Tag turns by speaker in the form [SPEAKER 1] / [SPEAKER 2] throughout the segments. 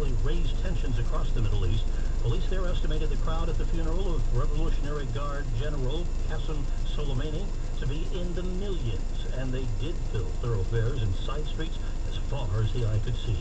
[SPEAKER 1] quickly raised tensions across the Middle East. Police there estimated the crowd at the funeral of Revolutionary Guard General Qasem Soleimani to be in the millions, and they did fill thoroughfares and side streets as far as the eye could see.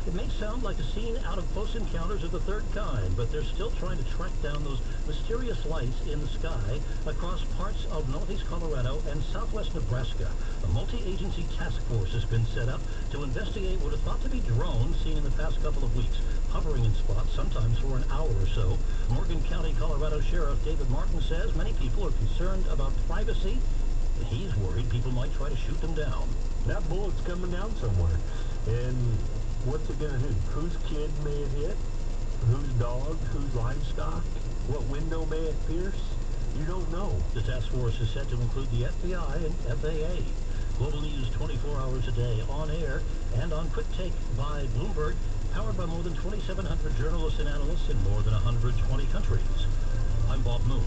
[SPEAKER 1] It may sound like a scene out of Close Encounters of the Third Kind, but they're still trying to track down those mysterious lights in the sky across parts of northeast Colorado and southwest Nebraska. A multi-agency task force has been set up to investigate what are thought to be drones seen in the past couple of weeks, hovering in spots sometimes for an hour or so. Morgan County, Colorado Sheriff David Martin says many people are concerned about privacy, and he's worried people might try to shoot them down.
[SPEAKER 2] That bullet's coming down somewhere, and what's it going to do? Whose kid may it hit? Whose dog? Whose livestock? What window may it pierce? You don't know.
[SPEAKER 1] The task force is set to include the FBI and FAA. Global News 24 hours a day, on air and on Quick Take by Bloomberg, powered by more than 2,700 journalists and analysts in more than 120 countries. I'm Bob Moon.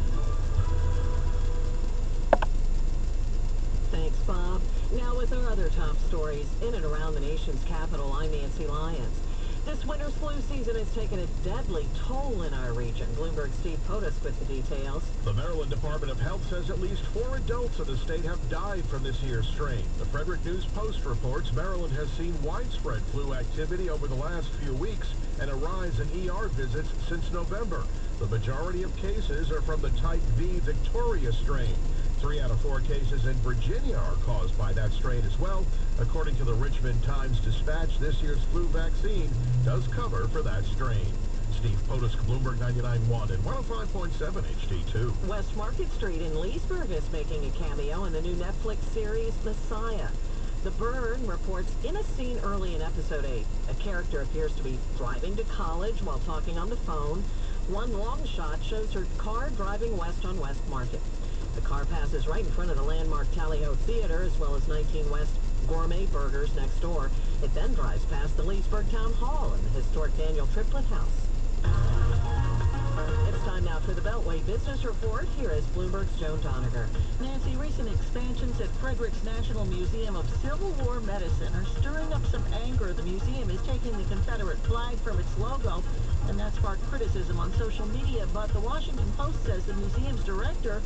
[SPEAKER 3] Thanks, Bob. Now with our other top stories in and around the nation's capital, I'm Nancy Lyons. This winter's flu season has taken a deadly toll in our region. Bloomberg's Steve Potus with the details.
[SPEAKER 4] The Maryland Department of Health says at least 4 adults in the state have died from this year's strain. The Frederick News Post reports Maryland has seen widespread flu activity over the last few weeks and a rise in ER visits since November. The majority of cases are from the Type V Victoria strain. 3 out of 4 cases in Virginia are caused by that strain as well. According to the Richmond Times-Dispatch, this year's flu vaccine does cover for that strain. Steve Potus, Bloomberg 99.1 and 105.7 HD2.
[SPEAKER 3] West Market Street in Leesburg is making a cameo in the new Netflix series Messiah. The Burn reports in a scene early in episode 8, a character appears to be driving to college while talking on the phone. One long shot shows her car driving west on West Market. The car passes right in front of the landmark Tally-Ho Theater, as well as 19 West Gourmet Burgers next door. It then drives past the Leesburg Town Hall and the historic Daniel Triplett House. It's time now for the Beltway Business Report. Here is Bloomberg's Joan Doniger.
[SPEAKER 5] Nancy, recent expansions at Frederick's National Museum of Civil War Medicine are stirring up some anger. The museum is taking the Confederate flag from its logo, and that sparked criticism on social media. But the Washington Post says the museum's director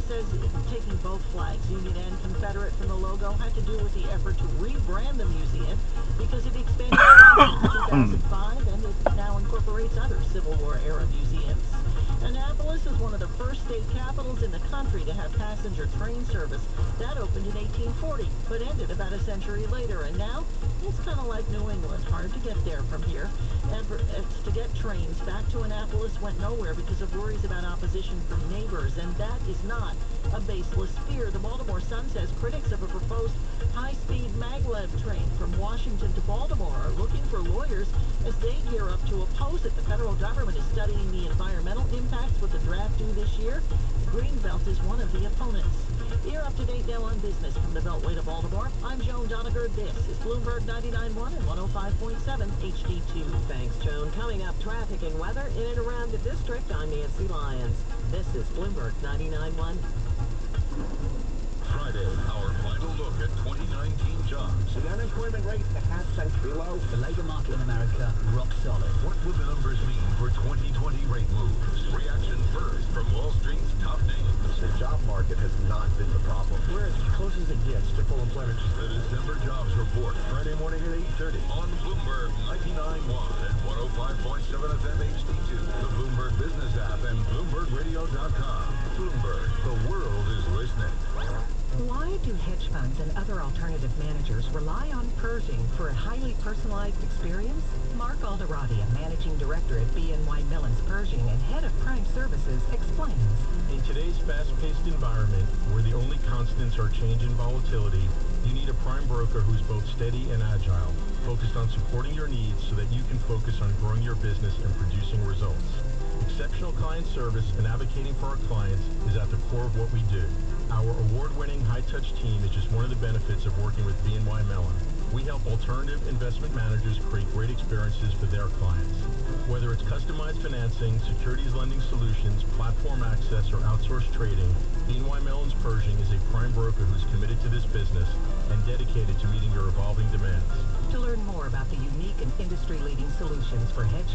[SPEAKER 5] says taking both flags, Union and Confederate, from the logo had to do with the effort to rebrand the museum because it expanded in 2005 and it now incorporates other Civil War era museums. Annapolis is one of the first state capitals in the country to have passenger train service. That opened in 1840, but ended about a century later, and now it's kind of like New England, hard to get there from here. Efforts to get trains back to Annapolis went nowhere because of worries about opposition from neighbors, and that is not a baseless fear. The Baltimore Sun says critics of a proposed high-speed maglev train from Washington to Baltimore are looking for lawyers as they gear up to oppose it. The federal government is studying the environmental impacts with the draft due this year. The Greenbelt is one of the opponents. You're up to date now on business from the Beltway to Baltimore. I'm Joan Doniger. This is Bloomberg 99.1 and 105.7 HD2.
[SPEAKER 3] Thanks, Joan. Coming up, traffic and weather in and around the district. I'm Nancy Lyons. This is Bloomberg 99.1.
[SPEAKER 6] Friday, our final look at 2019 jobs.
[SPEAKER 7] The unemployment rate a half-century low. The labor market in America, rock solid.
[SPEAKER 6] What will the numbers mean for 2020 rate moves? Reaction first from Wall Street's top names.
[SPEAKER 8] The job market has not been the problem.
[SPEAKER 2] We're as close as it gets to full employment.
[SPEAKER 6] The December Jobs Report,
[SPEAKER 2] Friday morning at 8:30.
[SPEAKER 6] on Bloomberg 99.1 and 105.7 FM HD2, the Bloomberg Business app, and BloombergRadio.com. Bloomberg, the world is listening.
[SPEAKER 9] Why do hedge funds and other alternative managers rely on Pershing for a highly personalized experience? Mark Alderati, a managing director at BNY Mellon's Pershing and head of prime services, explains.
[SPEAKER 10] In today's fast-paced environment, where the only constants are change and volatility, you need a prime broker who's both steady and agile, focused on supporting your needs so that you can focus on growing your business and producing results. Exceptional client service and advocating for our clients is at the core of what we do. Our award-winning high-touch team is just one of the benefits of working with BNY Mellon. We help alternative investment managers create great experiences for their clients. Whether it's customized financing, securities lending solutions, platform access, or outsourced trading, BNY Mellon's Pershing is a prime broker who's committed to this business and dedicated to meeting your evolving demands.
[SPEAKER 9] To learn more about the unique and industry-leading solutions for hedge